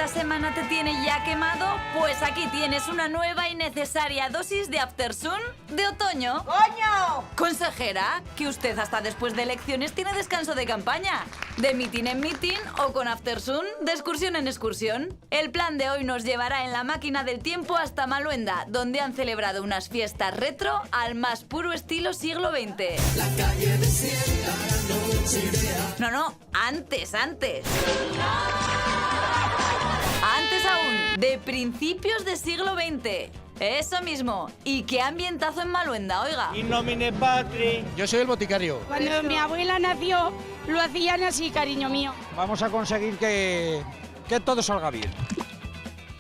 esta semana te tiene ya quemado, pues aquí tienes una nueva y necesaria dosis de Aftersun de otoño. ¡Coño! Consejera, que usted hasta después de elecciones tiene descanso de campaña. De mitin en mitin o con Aftersun de excursión en excursión. El plan de hoy nos llevará en la máquina del tiempo hasta Maluenda, donde han celebrado unas fiestas retro al más puro estilo siglo XX. La calle desierta, la noche idea. No, antes. Antes aún, de principios del siglo XX. Eso mismo. Y qué ambientazo en Maluenda, oiga. In nomine Patri. Yo soy el boticario. Cuando mi abuela nació, lo hacían así, cariño mío. Vamos a conseguir que todo salga bien.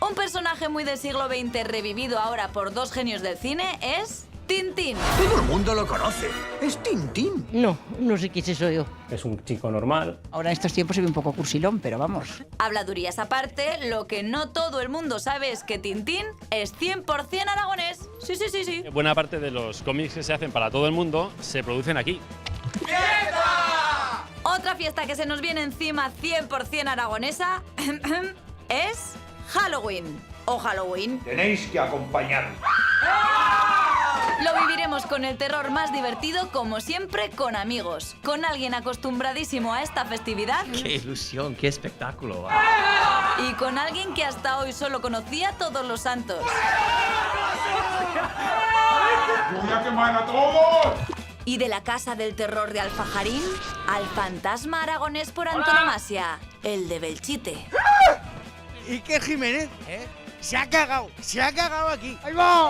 Un personaje muy del siglo XX revivido ahora por dos genios del cine es Tintín. Todo el mundo lo conoce. Es Tintín. No sé quién soy yo. Es un chico normal. Ahora en estos tiempos se ve un poco cursilón, pero vamos. Habladurías aparte, lo que no todo el mundo sabe es que Tintín es 100% aragonés. Sí. Buena parte de los cómics que se hacen para todo el mundo se producen aquí. Otra fiesta que se nos viene encima 100% aragonesa es Halloween. O Halloween. Tenéis que acompañarme. Lo viviremos con el terror más divertido, como siempre, con amigos. Con alguien acostumbradísimo a esta festividad. ¡Qué ilusión! ¡Qué espectáculo! Y con alguien que hasta hoy solo conocía Todos los Santos. ¡Voy a quemar a todos! Y de la casa del terror de Alfajarín al fantasma aragonés por antonomasia, el de Belchite. ¿Y qué Jiménez? Se ha cagado aquí. ¡Ahí va!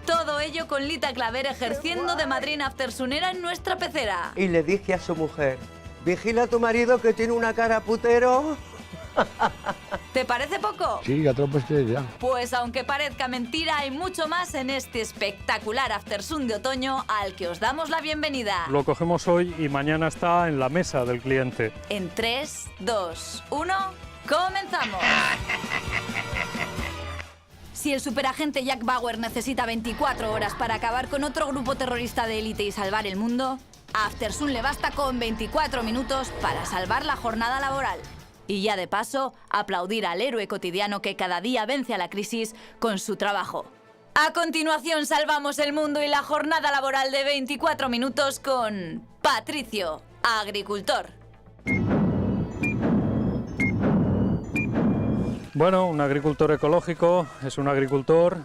Todo ello con Lita Claver ejerciendo de madrina aftersunera en nuestra pecera. Y le dije a su mujer, vigila a tu marido que tiene una cara putero. ¿Te parece poco? Sí, a tropes ya. Pues aunque parezca mentira, hay mucho más en este espectacular Aftersun de otoño al que os damos la bienvenida. Lo cogemos hoy y mañana está en la mesa del cliente. En 3, 2, 1, ¡comenzamos! Si el superagente Jack Bauer necesita 24 horas para acabar con otro grupo terrorista de élite y salvar el mundo, a Aftersun le basta con 24 minutos para salvar la jornada laboral. Y ya de paso, aplaudir al héroe cotidiano que cada día vence a la crisis con su trabajo. A continuación salvamos el mundo y la jornada laboral de 24 minutos con Patricio, agricultor. Bueno, un agricultor ecológico es un agricultor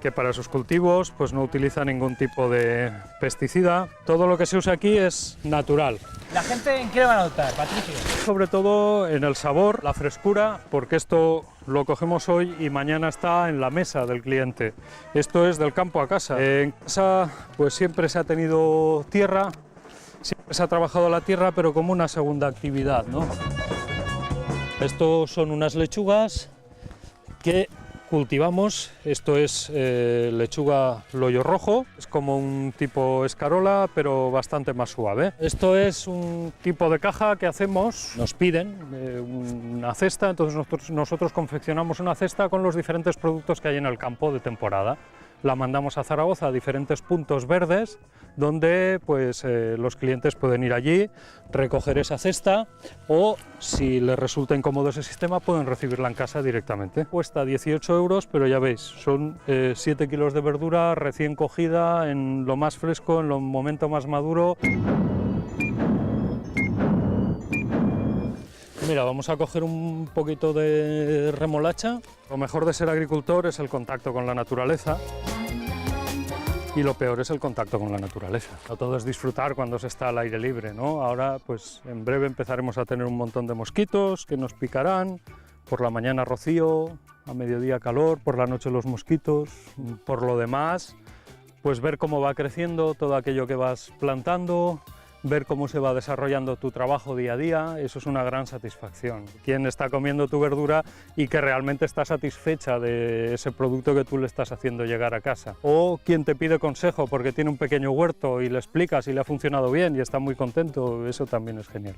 que para sus cultivos pues no utiliza ningún tipo de pesticida. Todo lo que se usa aquí es natural. ¿La gente en qué le va a notar, Patricio? Sobre todo en el sabor, la frescura, porque esto lo cogemos hoy y mañana está en la mesa del cliente. Esto es del campo a casa. En casa pues siempre se ha tenido tierra, siempre se ha trabajado la tierra, pero como una segunda actividad, ¿no? Estos son unas lechugas que cultivamos. Esto es lechuga loyo rojo, es como un tipo escarola, pero bastante más suave. Esto es un tipo de caja que hacemos, nos piden una cesta, entonces nosotros confeccionamos una cesta con los diferentes productos que hay en el campo de temporada. La mandamos a Zaragoza a diferentes puntos verdes donde pues, los clientes pueden ir allí, recoger esa cesta o, si les resulta incómodo ese sistema, pueden recibirla en casa directamente. Cuesta 18 euros, pero ya veis, son 7 kilos de verdura recién cogida, en lo más fresco, en lo momento más maduro. Mira, vamos a coger un poquito de remolacha. Lo mejor de ser agricultor es el contacto con la naturaleza y lo peor es el contacto con la naturaleza. No todo es disfrutar cuando se está al aire libre, ¿no? Ahora, pues en breve empezaremos a tener un montón de mosquitos que nos picarán. Por la mañana rocío, a mediodía calor, por la noche los mosquitos. Por lo demás, pues ver cómo va creciendo todo aquello que vas plantando, ver cómo se va desarrollando tu trabajo día a día, eso es una gran satisfacción. Quien está comiendo tu verdura y que realmente está satisfecha de ese producto que tú le estás haciendo llegar a casa. O quien te pide consejo porque tiene un pequeño huerto y le explicas y le ha funcionado bien y está muy contento, eso también es genial.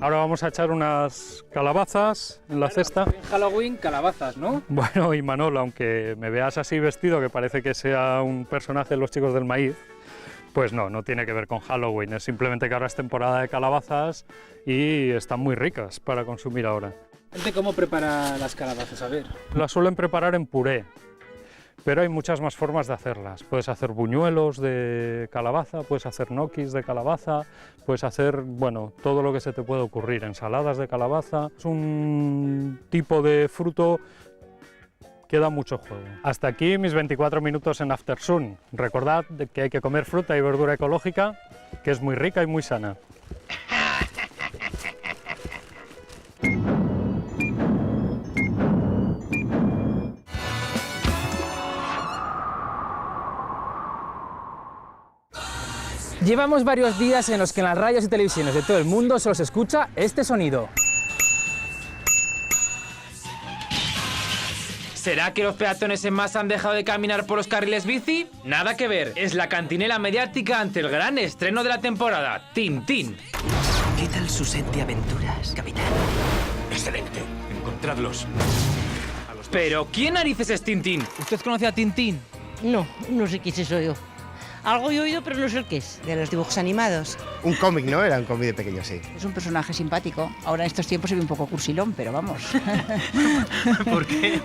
Ahora vamos a echar unas calabazas en la cesta. En Halloween, calabazas, ¿no? Bueno, Imanol, aunque me veas así vestido, que parece que sea un personaje de Los Chicos del Maíz, Pues no, no tiene que ver con Halloween, es simplemente que ahora es temporada de calabazas y están muy ricas para consumir ahora. ¿Cómo prepara las calabazas? A ver. Las suelen preparar en puré, pero hay muchas más formas de hacerlas. Puedes hacer buñuelos de calabaza, puedes hacer gnocchis de calabaza, puedes hacer, bueno, todo lo que se te puede ocurrir, ensaladas de calabaza. Es un tipo de fruto que da mucho juego. Hasta aquí mis 24 minutos en After Sun. Recordad que hay que comer fruta y verdura ecológica, que es muy rica y muy sana. Llevamos varios días en los que en las radios y televisiones de todo el mundo solo se escucha este sonido. ¿Será que los peatones en masa han dejado de caminar por los carriles bici? Nada que ver, es la cantinela mediática ante el gran estreno de la temporada, Tintín. ¿Qué tal su set de aventuras, capitán? Excelente. Encontradlos. Pero ¿quién narices es Tintín? ¿Usted conoce a Tintín? No, no sé qué es eso yo. Algo he oído, pero no sé el qué es. De los dibujos animados. Un cómic, ¿no? Era un cómic de pequeño, sí. Es un personaje simpático. Ahora en estos tiempos se ve un poco cursilón, pero vamos. ¿Por qué?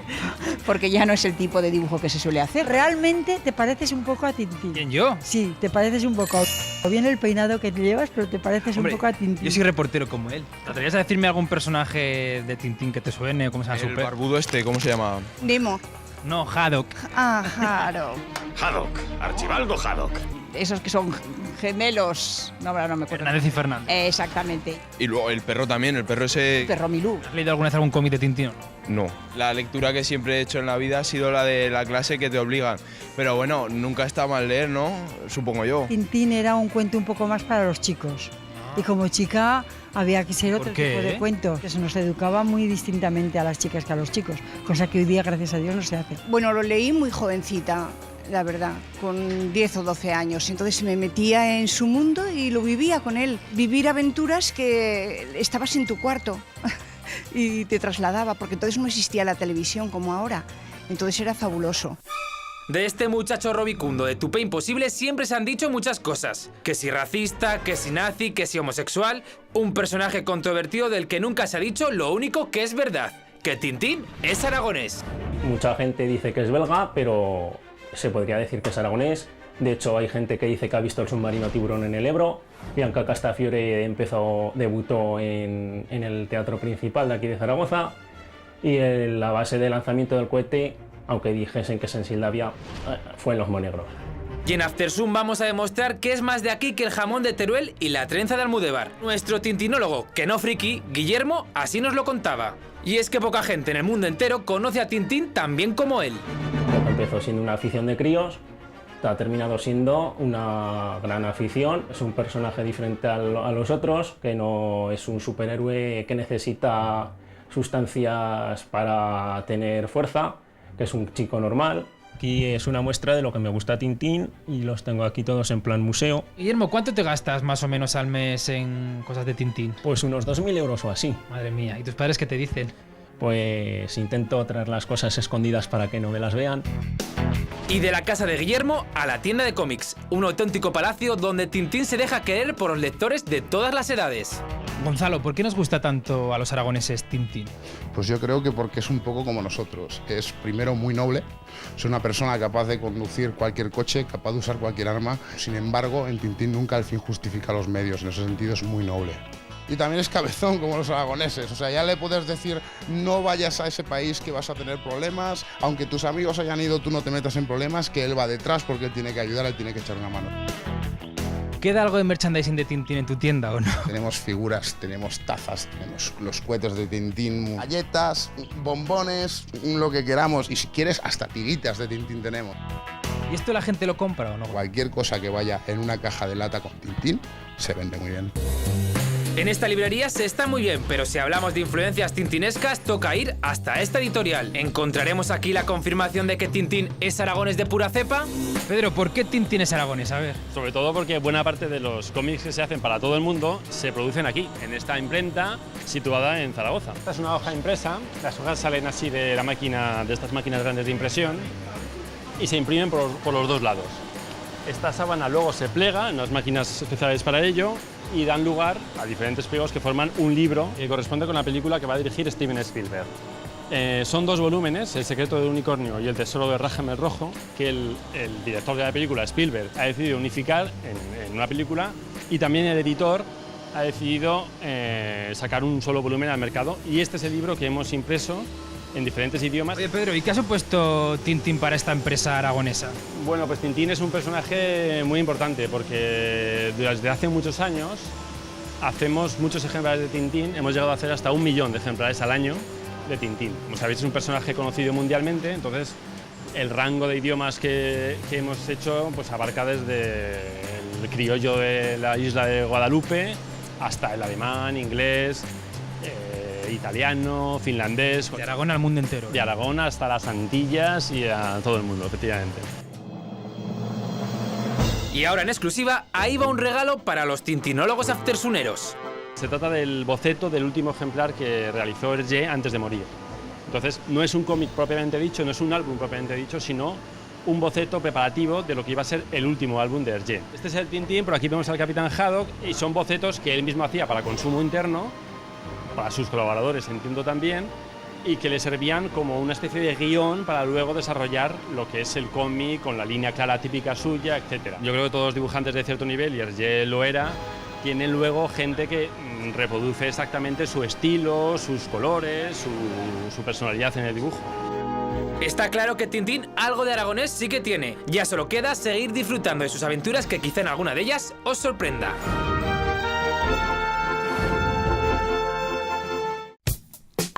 Porque ya no es el tipo de dibujo que se suele hacer. Realmente te pareces un poco a Tintín. ¿Quién, yo? Sí, te pareces un poco. O bien el peinado que te llevas, pero te pareces un poco a Tintín. Yo soy reportero como él. ¿Te atreverías a decirme algún personaje de Tintín que te suene o cómo se llama su barbudo este, ¿cómo se llama? Nemo. No, Haddock. Ah, claro. Haddock, Archibaldo Haddock. Esos que son gemelos. No, ahora no me acuerdo. Hernández y Fernández. Exactamente. Y luego el perro también, el perro ese... Perro Milú. ¿Has leído alguna vez algún cómic de Tintín? No. La lectura que siempre he hecho en la vida ha sido la de la clase que te obligan. Pero bueno, nunca está mal leer, ¿no? Supongo yo. Tintín era un cuento un poco más para los chicos. Y como chica había que ser otro tipo de cuento, que se nos educaba muy distintamente a las chicas que a los chicos, cosa que hoy día, gracias a Dios, no se hace. Bueno, lo leí muy jovencita, la verdad, con 10 o 12 años. Entonces me metía en su mundo y lo vivía con él. Vivir aventuras que estabas en tu cuarto y te trasladaba, porque entonces no existía la televisión como ahora. Entonces era fabuloso. De este muchacho robicundo de Tupé Imposible siempre se han dicho muchas cosas. Que si racista, que si nazi, que si homosexual. Un personaje controvertido del que nunca se ha dicho lo único que es verdad. Que Tintín es aragonés. Mucha gente dice que es belga, pero se podría decir que es aragonés. De hecho, hay gente que dice que ha visto el submarino Tiburón en el Ebro. Bianca Castafiore debutó en el Teatro Principal de aquí de Zaragoza. Y la base de lanzamiento del cohete, aunque dijesen que es en Sildavia, fue en Los Monegros. Y en After Sun vamos a demostrar que es más de aquí que el jamón de Teruel y la trenza de Almudévar. Nuestro tintinólogo, que no friki, Guillermo, así nos lo contaba. Y es que poca gente en el mundo entero conoce a Tintín tan bien como él. Empezó siendo una afición de críos, ha terminado siendo una gran afición. Es un personaje diferente a los otros, que no es un superhéroe que necesita sustancias para tener fuerza, que es un chico normal. Aquí es una muestra de lo que me gusta Tintín y los tengo aquí todos en plan museo. Guillermo, ¿cuánto te gastas más o menos al mes en cosas de Tintín? Pues unos 2.000 euros o así. Madre mía, ¿y tus padres qué te dicen? Pues intento traer las cosas escondidas para que no me las vean. Y de la casa de Guillermo a la tienda de cómics, un auténtico palacio donde Tintín se deja querer por los lectores de todas las edades. Gonzalo, ¿por qué nos gusta tanto a los aragoneses Tintín? Pues yo creo que porque es un poco como nosotros. Es primero muy noble, es una persona capaz de conducir cualquier coche, capaz de usar cualquier arma. Sin embargo, en Tintín nunca el fin justifica los medios, en ese sentido es muy noble. Y también es cabezón como los aragoneses, o sea, ya le puedes decir no vayas a ese país que vas a tener problemas, aunque tus amigos hayan ido, tú no te metas en problemas, que él va detrás porque él tiene que ayudar, él tiene que echar una mano. ¿Queda algo de merchandising de Tintín en tu tienda o no? Tenemos figuras, tenemos tazas, tenemos los cohetes de Tintín, galletas, bombones, lo que queramos, y si quieres hasta tiritas de Tintín tenemos. ¿Y esto la gente lo compra o no? Cualquier cosa que vaya en una caja de lata con Tintín se vende muy bien. En esta librería se está muy bien, pero si hablamos de influencias tintinescas, toca ir hasta esta editorial. ¿Encontraremos aquí la confirmación de que Tintín es aragonés de pura cepa? Pedro, ¿por qué Tintín es aragonés? A ver. Sobre todo porque buena parte de los cómics que se hacen para todo el mundo se producen aquí, en esta imprenta situada en Zaragoza. Esta es una hoja impresa, las hojas salen así de la máquina, de estas máquinas grandes de impresión, y se imprimen por los dos lados. Esta sábana luego se plega en unas máquinas especiales para ello y dan lugar a diferentes pliegos que forman un libro que corresponde con la película que va a dirigir Steven Spielberg. Son 2 volúmenes, El secreto del unicornio y El tesoro de Rackham el Rojo, que el director de la película, Spielberg, ha decidido unificar en una película, y también el editor ha decidido sacar un solo volumen al mercado, y este es el libro que hemos impreso en diferentes idiomas. Oye, Pedro, ¿y qué ha supuesto Tintín para esta empresa aragonesa? Bueno, pues Tintín es un personaje muy importante porque desde hace muchos años hacemos muchos ejemplares de Tintín, hemos llegado a hacer hasta 1 millón de ejemplares al año de Tintín. Como sabéis, es un personaje conocido mundialmente, entonces el rango de idiomas que hemos hecho pues abarca desde el criollo de la isla de Guadalupe hasta el alemán, inglés, italiano, finlandés. De Aragón al mundo entero. De Aragón hasta las Antillas y a todo el mundo, efectivamente. Y ahora en exclusiva, ahí va un regalo para los tintinólogos aftersuneros. Se trata del boceto del último ejemplar que realizó Hergé antes de morir. Entonces, no es un cómic propiamente dicho, no es un álbum propiamente dicho, sino un boceto preparativo de lo que iba a ser el último álbum de Hergé. Este es el Tintín, por aquí vemos al Capitán Haddock, y son bocetos que él mismo hacía para consumo interno, para sus colaboradores, entiendo también, y que le servían como una especie de guión para luego desarrollar lo que es el cómic con la línea clara típica suya, etc. Yo creo que todos los dibujantes de cierto nivel, y Hergé lo era, tienen luego gente que reproduce exactamente su estilo, sus colores, su personalidad en el dibujo. Está claro que Tintín algo de aragonés sí que tiene. Ya solo queda seguir disfrutando de sus aventuras, que quizá en alguna de ellas os sorprenda.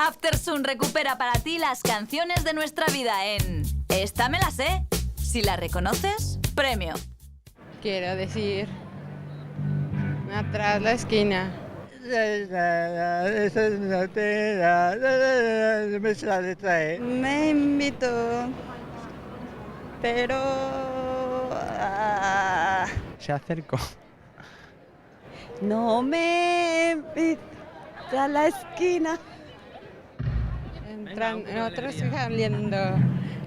Aftersun recupera para ti las canciones de nuestra vida en Esta me la sé. Si la reconoces, premio. Quiero decir, atrás la esquina. Me invito, pero Se acercó. no me invita a la esquina. Entran otros saliendo.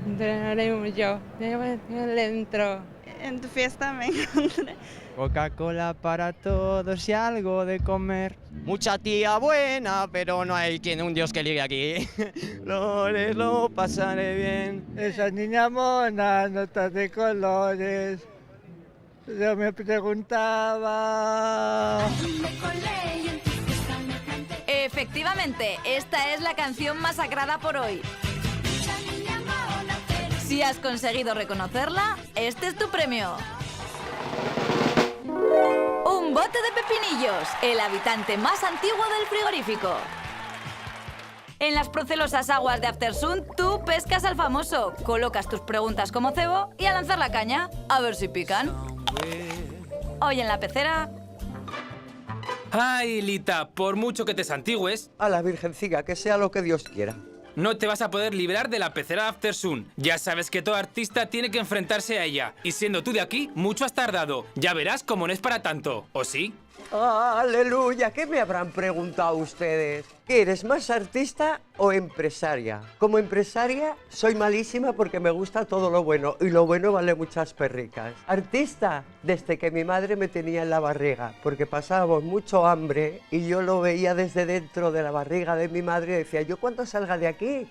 Entraremos yo. Entro. En tu fiesta me encontré. Coca-Cola para todos y algo de comer. Mucha tía buena, pero no hay quien un dios que ligue aquí. Flores, lo pasaré bien. Esas niñas monas, notas de colores. Yo me preguntaba. Efectivamente, esta es la canción masacrada por hoy. Si has conseguido reconocerla, este es tu premio. Un bote de pepinillos, el habitante más antiguo del frigorífico. En las procelosas aguas de Aftersun, tú pescas al famoso, colocas tus preguntas como cebo y a lanzar la caña, a ver si pican. Hoy en la pecera... Ay, Lita, por mucho que te santigües... A la virgencica, que sea lo que Dios quiera. No te vas a poder librar de la pecera de Aftersun. Ya sabes que todo artista tiene que enfrentarse a ella. Y siendo tú de aquí, mucho has tardado. Ya verás cómo no es para tanto. ¿O sí? ¡Aleluya! ¿Qué me habrán preguntado ustedes? ¿Que eres más artista o empresaria? Como empresaria soy malísima porque me gusta todo lo bueno y lo bueno vale muchas perricas. Artista, desde que mi madre me tenía en la barriga, porque pasábamos mucho hambre y yo lo veía desde dentro de la barriga de mi madre y decía, yo cuando salga de aquí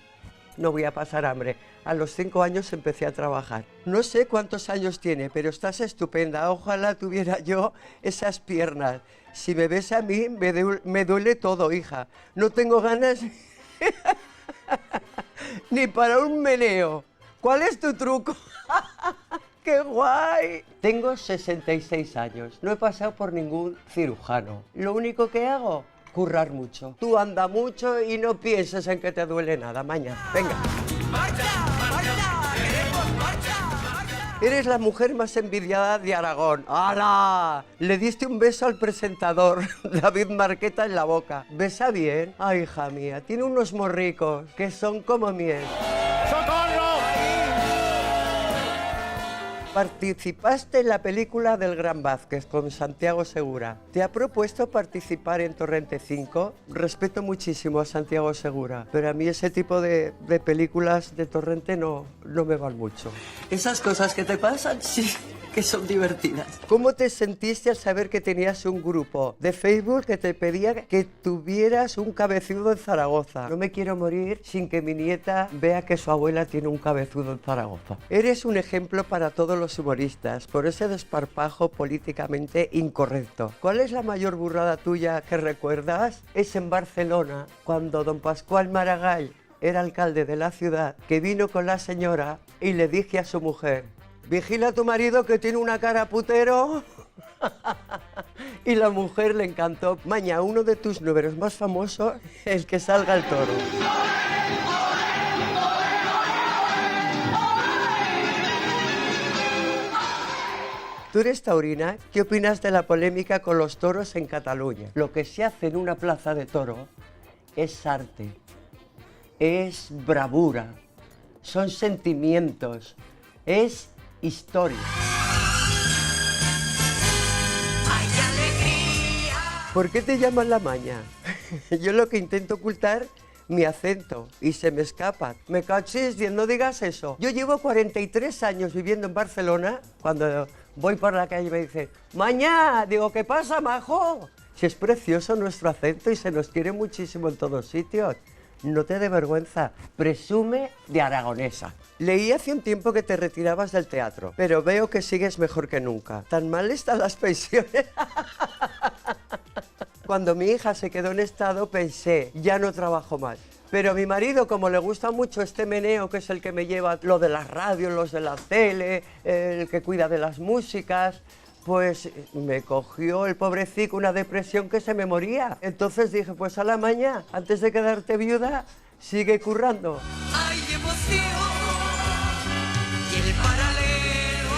no voy a pasar hambre. A los 5 años empecé a trabajar. No sé cuántos años tiene, pero estás estupenda. Ojalá tuviera yo esas piernas. Si me ves a mí, me duele todo, hija. No tengo ganas ni para un meneo. ¿Cuál es tu truco? ¡Qué guay! Tengo 66 años. No he pasado por ningún cirujano. Lo único que hago, currar mucho. Tú anda mucho y no pienses en que te duele nada. Mañana, venga. ¡Marcha! ¡Marcha! ¡Queremos marcha! Eres la mujer más envidiada de Aragón. ¡Hala! Le diste un beso al presentador, David Marqueta, en la boca. ¿Besa bien? Ay, hija mía, tiene unos morricos que son como miel. ¡Socorro! Participaste en la película del Gran Vázquez con Santiago Segura. ¿Te ha propuesto participar en Torrente 5? Respeto muchísimo a Santiago Segura, pero a mí ese tipo de películas de Torrente no me van mucho. Esas cosas que te pasan, sí, que son divertidas. ¿Cómo te sentiste al saber que tenías un grupo de Facebook que te pedía que tuvieras un cabezudo en Zaragoza? No me quiero morir sin que mi nieta vea que su abuela tiene un cabezudo en Zaragoza. Eres un ejemplo para todos los humoristas por ese desparpajo políticamente incorrecto. ¿Cuál es la mayor burrada tuya que recuerdas? Es en Barcelona, cuando don Pascual Maragall era alcalde de la ciudad, que vino con la señora y le dije a su mujer: vigila a tu marido que tiene una cara putero. Y la mujer le encantó. Maña, uno de tus números más famosos, el que salga el toro. Tú eres taurina. ¿Qué opinas de la polémica con los toros en Cataluña? Lo que se hace en una plaza de toro es arte, es bravura, son sentimientos, es historia. ¿Por qué te llaman la maña? Yo lo que intento ocultar mi acento y se me escapa. Me cachis, no digas eso. Yo llevo 43 años viviendo en Barcelona. Cuando voy por la calle me dicen: maña, digo, ¿qué pasa, majo? Si es precioso nuestro acento y se nos quiere muchísimo en todos sitios. No te dé vergüenza, presume de aragonesa. Leí hace un tiempo que te retirabas del teatro, pero veo que sigues mejor que nunca. ¿Tan mal están las pensiones? Cuando mi hija se quedó en estado pensé, ya no trabajo más. Pero a mi marido, como le gusta mucho este meneo, que es el que me lleva lo de las radios, los de la tele, el que cuida de las músicas, pues me cogió el pobrecico una depresión que se me moría. Entonces dije, pues a la mañana, antes de quedarte viuda, sigue currando. Hay emoción y el paralelo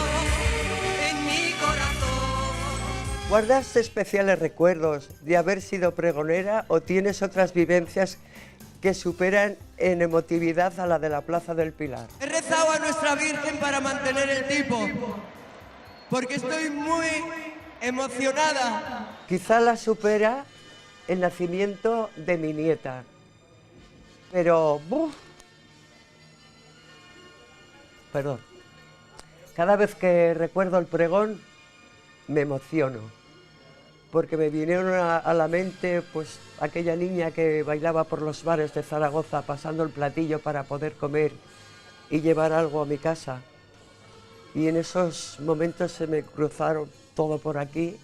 en mi corazón. ¿Guardas especiales recuerdos de haber sido pregonera o tienes otras vivencias que superan en emotividad a la de la Plaza del Pilar? He rezado a nuestra Virgen para mantener el tipo, porque estoy muy emocionada. Quizá la supera el nacimiento de mi nieta, pero... Perdón. Cada vez que recuerdo el pregón me emociono, porque me vinieron a la mente pues aquella niña que bailaba por los bares de Zaragoza pasando el platillo para poder comer y llevar algo a mi casa. Y en esos momentos se me cruzaron todo por aquí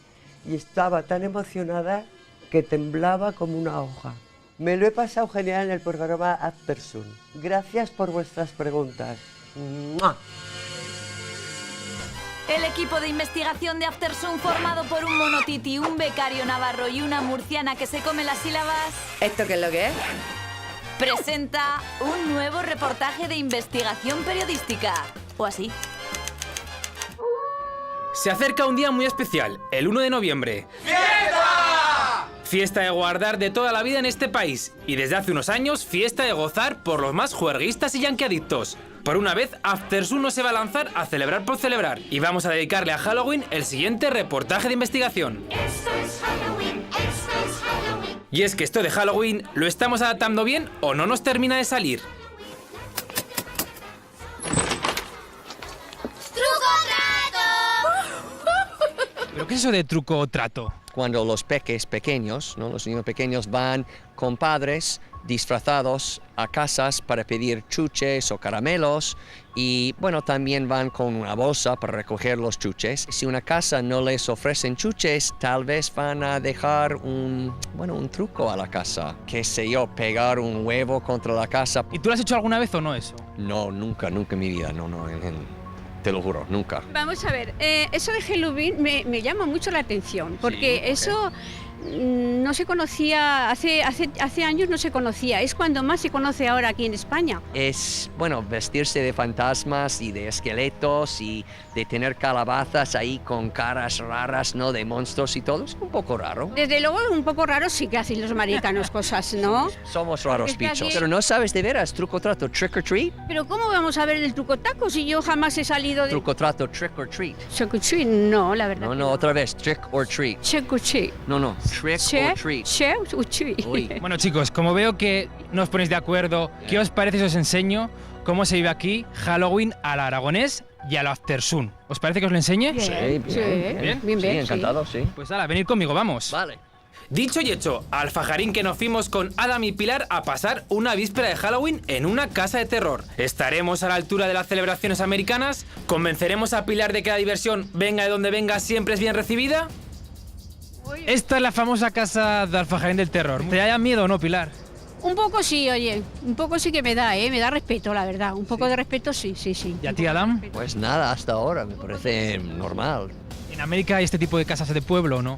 y estaba tan emocionada que temblaba como una hoja. Me lo he pasado genial en el programa Aftersun. Gracias por vuestras preguntas. ¡Mua! El equipo de investigación de Aftersun, formado por un monotiti, un becario navarro y una murciana que se come las sílabas... ¿Esto qué es lo que es? Presenta un nuevo reportaje de investigación periodística. O así. Se acerca un día muy especial, el 1 de noviembre. ¡Fiesta! Fiesta de guardar de toda la vida en este país. Y desde hace unos años, fiesta de gozar por los más juerguistas y yankeadictos. Por una vez, Aftersun no se va a lanzar a celebrar por celebrar. Y vamos a dedicarle a Halloween el siguiente reportaje de investigación. Esto es Halloween, esto es Halloween. Y es que esto de Halloween, ¿lo estamos adaptando bien o no nos termina de salir? ¿Pero qué es eso de truco o trato? Cuando los peques pequeños, ¿no? Los niños pequeños van con padres disfrazados a casas para pedir chuches o caramelos y bueno, también van con una bolsa para recoger los chuches. Si una casa no les ofrecen chuches, tal vez van a dejar un truco a la casa. Qué sé yo, pegar un huevo contra la casa. ¿Y tú lo has hecho alguna vez o no eso? No, nunca en mi vida, te lo juro, nunca. Vamos a ver, eso de Halloween me llama mucho la atención, porque Sí, eso no se conocía, hace años no se conocía, es cuando más se conoce ahora aquí en España. Es, bueno, vestirse de fantasmas y de esqueletos y de tener calabazas ahí con caras raras, ¿no? De monstruos y todo, es un poco raro. Desde luego un poco raro sí que hacen los americanos cosas, ¿no? Somos raros, Es que bichos. aquí- Pero no sabes de veras, truco trato, trick or treat. Pero ¿cómo vamos a ver el truco taco si yo jamás he salido de... Truco trato, trick or treat. Trick or treat, no, la verdad. No, no, otra vez, trick or treat. Trick or treat. No, no, trick or treat. Trick or treat. Uy. Bueno, chicos, como veo que no os ponéis de acuerdo, ¿qué os parece si os enseño cómo se vive aquí Halloween al aragonés y a lo Aftersun? ¿Os parece que os lo enseñe? Sí, bien, sí, encantado, sí. Pues ala, venid conmigo, vamos. Vale. Dicho y hecho, al Fajarín que nos fuimos con Adam y Pilar a pasar una víspera de Halloween en una casa de terror. ¿Estaremos a la altura de las celebraciones americanas? ¿Convenceremos a Pilar de que la diversión, venga de donde venga, siempre es bien recibida? Esta es la famosa casa de Alfajarín del terror. ¿Te da miedo o no, Pilar? Un poco sí, oye, un poco sí que me da respeto, la verdad. Un poco de respeto sí. ¿Y a ti, Adam? Pues nada, hasta ahora me parece normal. ¿En América hay este tipo de casas de pueblo o no?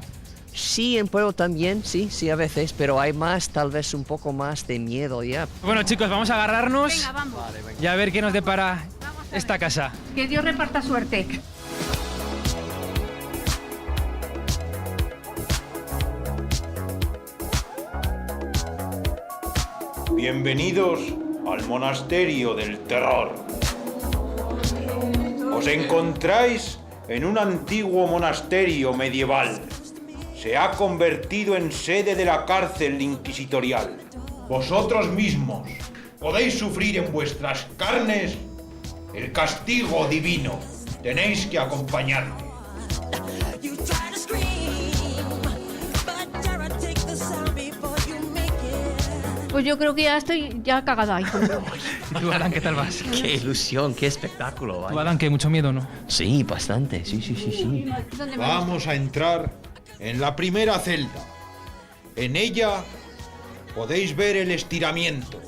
Sí, en pueblo también, sí a veces, pero hay más, tal vez un poco más de miedo ya. Bueno, chicos, vamos a agarrarnos Venga, vamos. y a ver qué nos depara esta casa. Que Dios reparta suerte. Bienvenidos al monasterio del terror. Os encontráis en un antiguo monasterio medieval. Se ha convertido en sede de la cárcel inquisitorial. Vosotros mismos podéis sufrir en vuestras carnes el castigo divino. Tenéis que acompañarme. Pues yo creo que ya estoy cagada ahí. ¿Y tú, Adam, qué tal vas? Qué ilusión, qué espectáculo. Tú, vaya. Adam, que mucho miedo, ¿no? Sí, bastante, sí. Vamos a entrar en la primera celda. En ella podéis ver el estiramiento.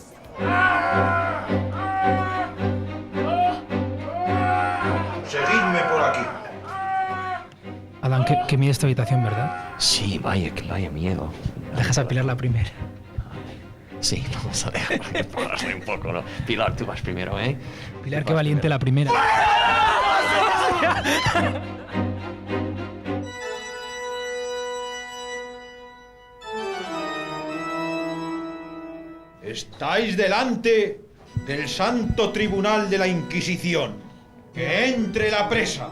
Seguidme por aquí. Adam, qué miedo esta habitación, ¿verdad? Sí, vaya miedo. Dejas a Pilar la primera. Sí, vamos a ver, para que podrás un poco, ¿no? Pilar, tú vas primero, ¿eh? Pilar, qué valiente la primera. Estáis delante del Santo Tribunal de la Inquisición. ¡Que entre la presa!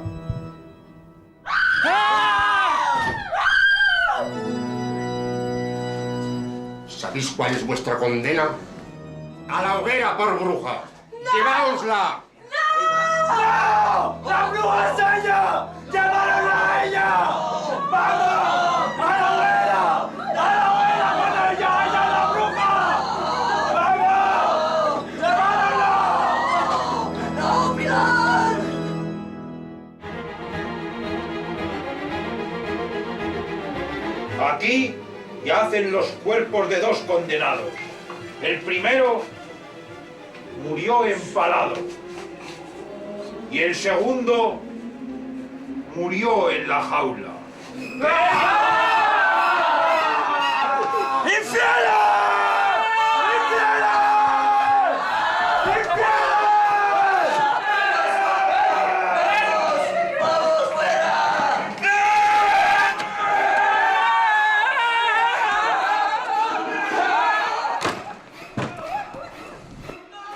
¿Sabéis cuál es vuestra condena? ¡A la hoguera por bruja! ¡Lleváosla! ¡No! ¡La bruja es ella! ¡Lleváronla a ella! ¡Vamos! ¡A la hoguera! ¡A la hoguera con ella! ¡Ella es la bruja! ¡Vamos! ¡Lleváronla! ¡No, Pilar! Aquí yacen los cuerpos de dos condenados. El primero murió empalado y el segundo murió en la jaula. ¡Infierno!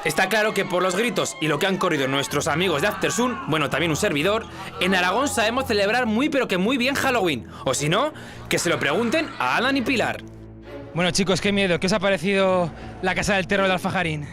Está claro que por los gritos y lo que han corrido nuestros amigos de Aftersun, bueno, también un servidor, en Aragón sabemos celebrar muy pero que muy bien Halloween. O si no, que se lo pregunten a Alan y Pilar. Bueno, chicos, qué miedo. ¿Qué os ha parecido la casa del terror de Alfajarín?